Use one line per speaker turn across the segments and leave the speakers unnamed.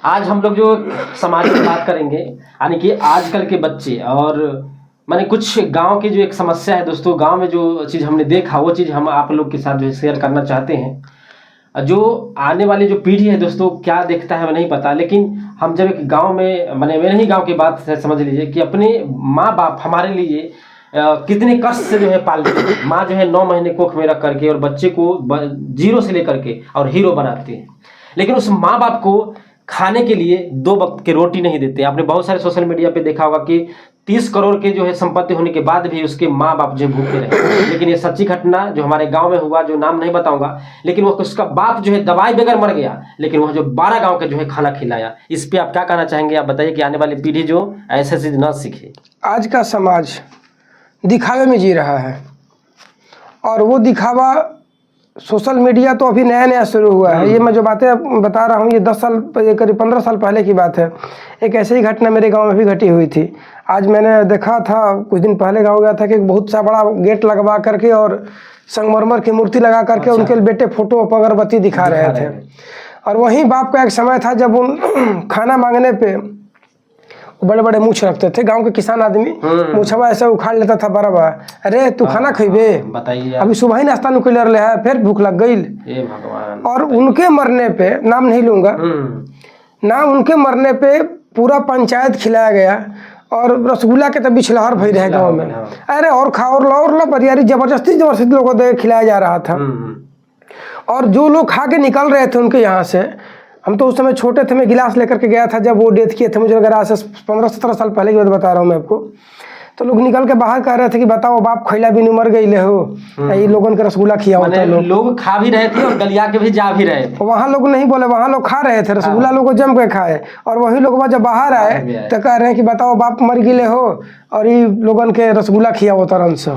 आज हम लोग जो समाज की बात करेंगे, यानी कि आजकल के बच्चे और माने कुछ गांव की जो एक समस्या है दोस्तों, गांव में जो चीज़ हमने देखा वो चीज़ हम आप लोग के साथ जो है शेयर करना चाहते हैं। जो आने वाली जो पीढ़ी है दोस्तों क्या देखता है वो नहीं पता, लेकिन हम जब एक गांव में माने मेरे ही गांव की बात है, समझ लीजिए कि अपने माँ बाप हमारे लिए कितने कष्ट से जो है पालती है। माँ जो है 9 महीने कोख में रख करके और बच्चे को जीरो से लेकर के और हीरो बनाती है, लेकिन उस माँ बाप को खाने के लिए 2 वक्त की रोटी नहीं देते। आपने बहुत सारे सोशल मीडिया पे देखा होगा कि 30 करोड़ के जो है संपत्ति होने के बाद भी उसके माँ बाप जो भूखे रहे। लेकिन ये सच्ची घटना जो हमारे गांव में हुआ, जो नाम नहीं बताऊंगा, लेकिन वो उसका बाप जो है दवाई बगैर मर गया, लेकिन वह जो 12 गांव के जो है खाना खिलाया। इस पे आप क्या कहना चाहेंगे? आप बताइए कि आने वाली पीढ़ी जो ऐसे चीज ना सीखे।
आज का समाज दिखावे में जी रहा है, और वो दिखावा सोशल मीडिया तो अभी नया नया शुरू हुआ है। ये मैं जो बातें बता रहा हूँ ये 10 साल करीब 15 साल पहले की बात है। एक ऐसी ही घटना मेरे गांव में भी घटी हुई थी। आज मैंने देखा था, कुछ दिन पहले गांव गया था कि बहुत सा बड़ा गेट लगवा करके और संगमरमर की मूर्ति लगा करके उनके बेटे फोटो अगरबत्ती दिखा रहे थे। और वहीं बाप का एक समय था जब उन खाना मांगने पे बड़े बड़े मूछ रखते थे। गांव के किसान आदमी मूछवा ऐसे उखाड़ लेता था बड़ा बड़ा, अरे तू खाना खइबे,
बताइए
अभी सुबह ही नाश्ता नुकलर ले है, फिर भूख लग गई।
भगवान।
और उनके मरने पे, नाम नहीं लूंगा, नाम उनके मरने पे पूरा पंचायत खिलाया गया और रसगुल्ला के तब बिछलहर भई रहे गाँव में। अरे और खा और लो बरियारी जबरदस्ती लोगों को खिलाया जा रहा था। और जो लोग खा के निकल रहे थे उनके यहाँ से, हम तो उस समय छोटे थे, मैं गिलास लेकर के गया था जब वो डेथ किए थे, मुझे अगर आज से 15-17 साल पहले की बात बता रहा हूँ मैं आपको। तो लोग निकल के बाहर कह रहे थे कि बताओ बाप खैला बिनु मर गई ले हो, ये लोगों के रसगुल्ला खिया होता है।
लोग खा भी रहे थे और गलिया के भी जा भी रहे थे।
वहाँ लोग नहीं बोले, वहाँ लोग खा रहे थे रसगुल्ला, लोग जम के खाए। और वही लोग जब बाहर आए तो कह रहे हैं कि बताओ बाप मर गिले हो और ये लोगों के रसगुल्ला खिया होता रन से।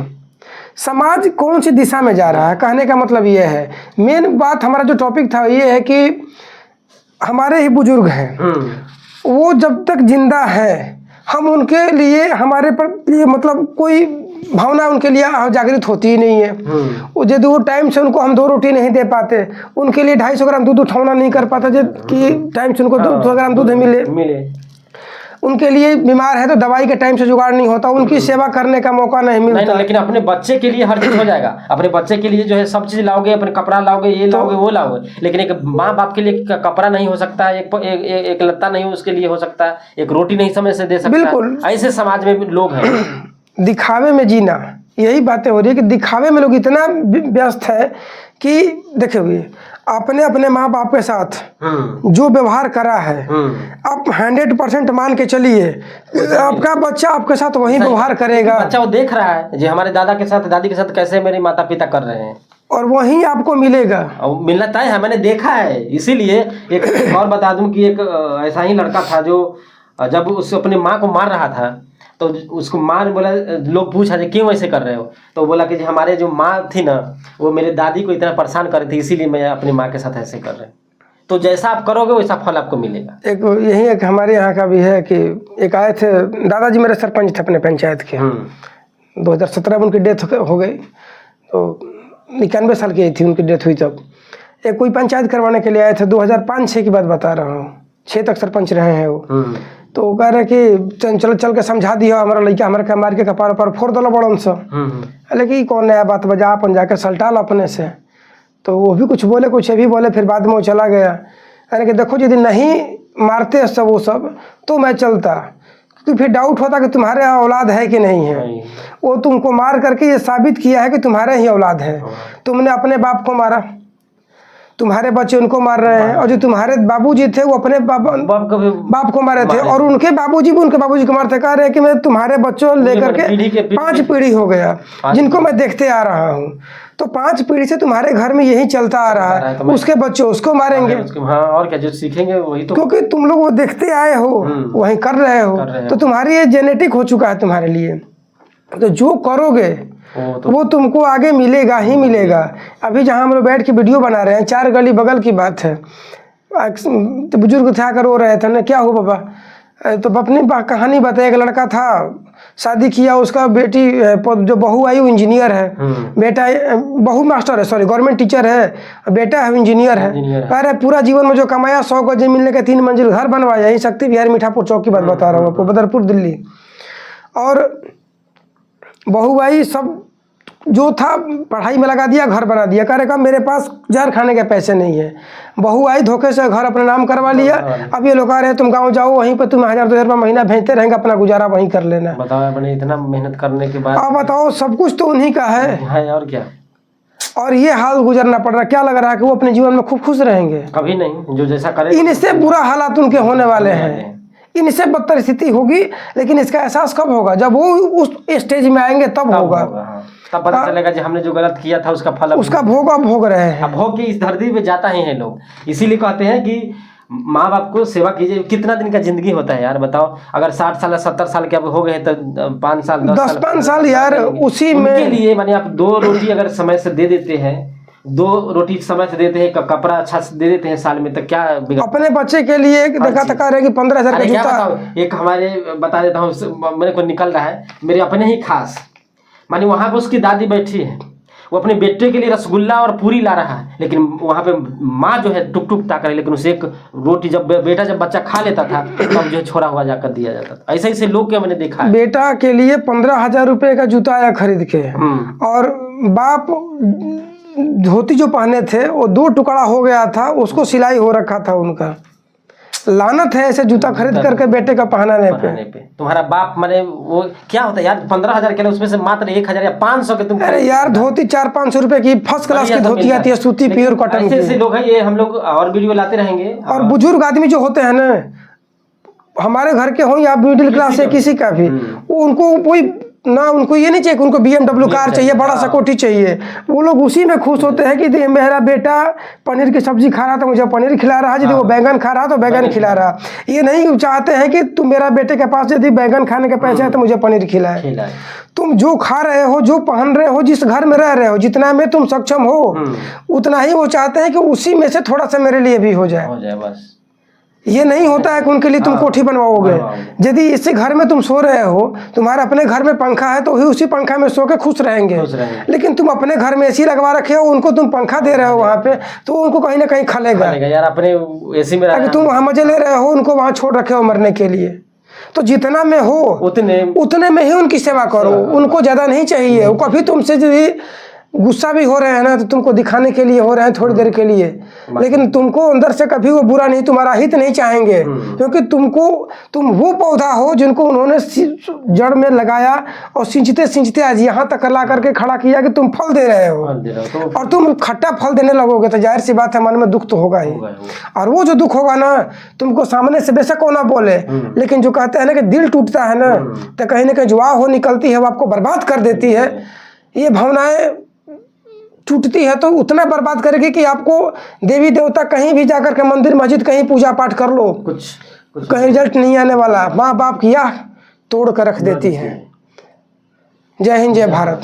समाज कौन सी दिशा में जा रहा है, कहने का मतलब ये है। मेन बात हमारा जो टॉपिक था ये है कि हमारे ही बुजुर्ग हैं, वो जब तक जिंदा है हम उनके लिए, हमारे पर लिए मतलब कोई भावना उनके लिए जागृत होती ही नहीं है। वो यदि वो टाइम से उनको हम 2 रोटी नहीं दे पाते, उनके लिए 250 ग्राम दूध उठाना नहीं कर पाता कि टाइम से उनको 200 ग्राम दूध मिले। उनके लिए बीमार है तो दवाई के टाइम से जुगाड़ नहीं होता, उनकी सेवा करने का मौका नहीं मिलता।
नहीं, लेकिन अपने बच्चे के लिए हर चीज हो जाएगा। अपने बच्चे के लिए जो है सब चीज लाओगे, अपने कपड़ा लाओगे, ये लाओगे वो लाओगे, लेकिन एक माँ बाप के लिए कपड़ा नहीं हो सकता, एक लत्ता नहीं उसके लिए हो सकता, एक रोटी नहीं समय से दे सकता।
बिल्कुल,
ऐसे समाज में लोग हैं।
दिखावे में जीना, यही बातें हो रही है कि दिखावे में लोग इतना व्यस्त है कि देखिए आपने अपने माँ बाप के साथ जो व्यवहार करा है, आप 100% मान के चलिए आपका बच्चा आपके साथ वही व्यवहार करेगा।
बच्चा वो देख रहा है जो हमारे दादा के साथ दादी के साथ कैसे मेरे माता पिता कर रहे हैं,
और वही आपको मिलेगा।
और मिलना तय है, मैंने देखा है। इसीलिए एक और बता दूं कि एक ऐसा ही लड़का था जो जब उस अपने माँ को मार रहा था तो उसको माँ ने बोला, लोग पूछा कि क्यों ऐसे कर रहे हो, तो बोला कि हमारे जो माँ थी ना वो मेरे दादी को इतना परेशान कर रही थी, इसीलिए मैं अपनी माँ के साथ ऐसे कर रहे हैं। तो जैसा आप करोगे वैसा फल आपको मिलेगा।
एक यही एक हमारे यहाँ का भी है कि एक आए थे दादाजी, मेरे सरपंच थे अपने पंचायत के। 2017 में उनकी डेथ हो गई, तो 91 साल की थी उनकी डेथ हुई। तब एक कोई पंचायत करवाने के लिए आए थे, 2005-6 की बात बता रहा हूँ, 6 तक सरपंच रहे हैं वो। तो कह रहे कि चल के समझा दिया हमारा लड़का, हमारे मार के कपार पर फोड़ दलो बड़न से। लेकिन कौन नया बात बजा, अपन जाके सल्टा लो अपने से। तो वो भी कुछ बोले, कुछ भी बोले, फिर बाद में वो चला गया। यानी कि देखो यदि नहीं मारते सब वो सब तो मैं चलता, क्योंकि फिर डाउट होता कि तुम्हारे यहाँ औलाद है कि नहीं है। वो तुमको मार करके ये साबित किया है कि तुम्हारे ही औलाद है। तुमने अपने बाप को मारा, तुम्हारे बच्चे उनको मार रहे हैं, और जो तुम्हारे बाबूजी थे वो अपने बाप को मारे थे, और उनके बाबूजी भी उनके बाबूजी को मारते। कह रहे हैं कि मैं तुम्हारे बच्चों लेकर के 5 पीढ़ी हो गया जिनको मैं देखते आ रहा हूँ। तो 5 पीढ़ी से तुम्हारे घर में यही चलता आ रहा है, उसके बच्चे उसको मारेंगे।
हाँ, और क्या, जो सीखेंगे वही तो,
क्योंकि तुम लोग वो देखते आए हो, वही कर रहे हो, तो तुम्हारी ये जेनेटिक हो चुका है तुम्हारे लिए। तो जो करोगे वो तुमको आगे मिलेगा ही मिलेगा। अभी जहाँ हम लोग बैठ के वीडियो बना रहे हैं, 4 गली बगल की बात है, तो बुजुर्ग थे आकर रो रहे थे ना, क्या हो बाबा, तो अपनी कहानी बताया। एक लड़का था शादी किया, उसका बेटी जो बहू आई वो इंजीनियर है, बेटा बहू मास्टर है, सॉरी गवर्नमेंट टीचर है, बेटा है इंजीनियर है। अरे पूरा जीवन में जो कमाया 100 गज जमीन लेकर 3 मंजिल घर बनवाया, यही शक्ति विहार मीठापुर चौक की बात बता रहा हूँ आपको, बदरपुर दिल्ली। और बहू भाई सब जो था पढ़ाई में लगा दिया, घर बना दिया। कह रहे मेरे पास जहर खाने के पैसे नहीं है। बहू आई धोखे से घर अपने नाम करवा लिया। अब ये लोग आ रहे हैं तुम गांव जाओ, वहीं पे तुम 1000-2000 रुपये महीना भेजते रहेंगे, अपना गुजारा वहीं कर लेना।
बताओ अपने इतना मेहनत करने के बाद,
अब बताओ सब कुछ तो उन्हीं का है
और क्या। और
ये हाल गुजरना पड़ रहा है। क्या लग रहा है कि वो अपने जीवन में खूब खुश रहेंगे?
कभी नहीं, जो जैसा करे।
इनसे बुरा हालात उनके होने वाले हैं, इनसे बदतर स्थिति होगी। लेकिन इसका एहसास कब होगा? जब वो उस स्टेज में आएंगे तब होगा।
तब पता चलेगा कि हमने जो गलत किया था उसका फल,
उसका भोग अब भोग रहे हैं।
अब भोग के इस धरती पे जाता ही है लोग। इसीलिए कहते हैं कि माँ बाप को सेवा कीजिए। कितना दिन का जिंदगी होता है यार, बताओ। अगर 60 साल 70 साल के अब हो गए तो 5 साल
10-5 साल यार उसी में
उनके लिए माने आप 2 रोटी अगर समय से दे देते हैं, 2 रोटी समय से देते हैं, कपड़ा अच्छा से दे देते हैं साल में, तो क्या
अपने बच्चे के लिए देखा तक रहे कि 15,000 का जूता।
एक हमारे बता देता हूँ, मेरे को निकल रहा है, मेरे अपने ही खास मानी वहाँ पे उसकी दादी बैठी है, वो अपने बेटे के लिए रसगुल्ला और पूरी ला रहा है, लेकिन वहाँ पे माँ जो है टुक टुक ताक रही, लेकिन उसे एक रोटी जब बच्चा खा लेता था तब जो है छोड़ा हुआ जाकर दिया जाता था। ऐसे ऐसे लोग के मैंने देखा है।
बेटा के लिए 15,000 रुपये का जूता आया खरीद के, और बाप धोती जो पहने थे वो 2 टुकड़ा हो गया था, उसको सिलाई हो रखा था उनका। लानत है ऐसे जूता खरीद करके बेटे का पहनाने पे।
तुम्हारा बाप माने वो क्या होता है यार, 15,000 के लिए उसमें से मात्र 1,000 या 500 के तुम।
अरे यार धोती 400-500 रुपए की फर्स्ट क्लास की धोती आती है, सूती प्योर कॉटन की।
ऐसे लोग हैं, ये हम लोग और वीडियो लाते रहेंगे।
और बुजुर्ग आदमी जो होते हैं ना, हमारे घर के हो या मिडिल क्लास से किसी का भी, उनको कोई ना, उनको ये नहीं चाहिए कि उनको BMW कार चाहिए, बड़ा सा कोठी चाहिए। वो लोग उसी में खुश होते हैं कि मेरा बेटा पनीर की सब्जी खा रहा था मुझे पनीर खिला रहा है, यदि वो बैंगन खा रहा तो बैंगन खिला रहा। ये नहीं चाहते हैं कि तुम मेरा बेटे के पास यदि बैंगन खाने के पैसे हैं तो मुझे पनीर खिलाए। तुम जो खा रहे हो, जो पहन रहे हो, जिस घर में रह रहे हो, जितना में तुम सक्षम हो उतना ही वो चाहते हैं कि उसी में से थोड़ा सा मेरे लिए भी हो जाए बस। ये नहीं होता है कि उनके लिए तुम कोठी बनवाओगे। यदि इसी घर में तुम सो रहे हो, तुम्हारे अपने घर में पंखा है तो ही उसी पंखा में सो के खुश रहेंगे। लेकिन तुम अपने घर में एसी लगवा रखे हो, उनको तुम पंखा दे रहे हो वहाँ पे, तो उनको कहीं ना कहीं खलेगा यार। अपने एसी में तुम वहाँ मजे ले रहे हो, उनको वहाँ छोड़ रखे हो मरने के लिए। तो जितना में हो उतने में ही उनकी सेवा करो, उनको ज्यादा नहीं चाहिए। वो कभी तुमसे यदि गुस्सा भी हो रहे हैं ना तो तुमको दिखाने के लिए हो रहे हैं थोड़ी देर के लिए, लेकिन तुमको अंदर से कभी वो बुरा नहीं, तुम्हारा हित नहीं चाहेंगे। क्योंकि तुम वो पौधा हो जिनको उन्होंने जड़ में लगाया और सिंचते सिंचते आज यहाँ तक ला करके खड़ा किया कि तुम फल दे रहे हो, और तुम खट्टा फल देने लगोगे तो जाहिर सी बात है मन में दुख तो होगा ही। और वो जो दुख होगा ना, तुमको सामने से बेशक वो ना बोले, लेकिन जो कहते हैं ना कि दिल टूटता है ना, तो कहीं ना कहीं जो आह हो निकलती है वो आपको बर्बाद कर देती है। ये भावनाएं टूटती है तो उतना बर्बाद करेगी कि आपको देवी देवता कहीं भी जाकर के मंदिर मस्जिद कहीं पूजा पाठ कर लो, कहीं रिजल्ट नहीं आने वाला। माँ बाप की आह तोड़ कर रख देती है। जय हिंद, जय भारत।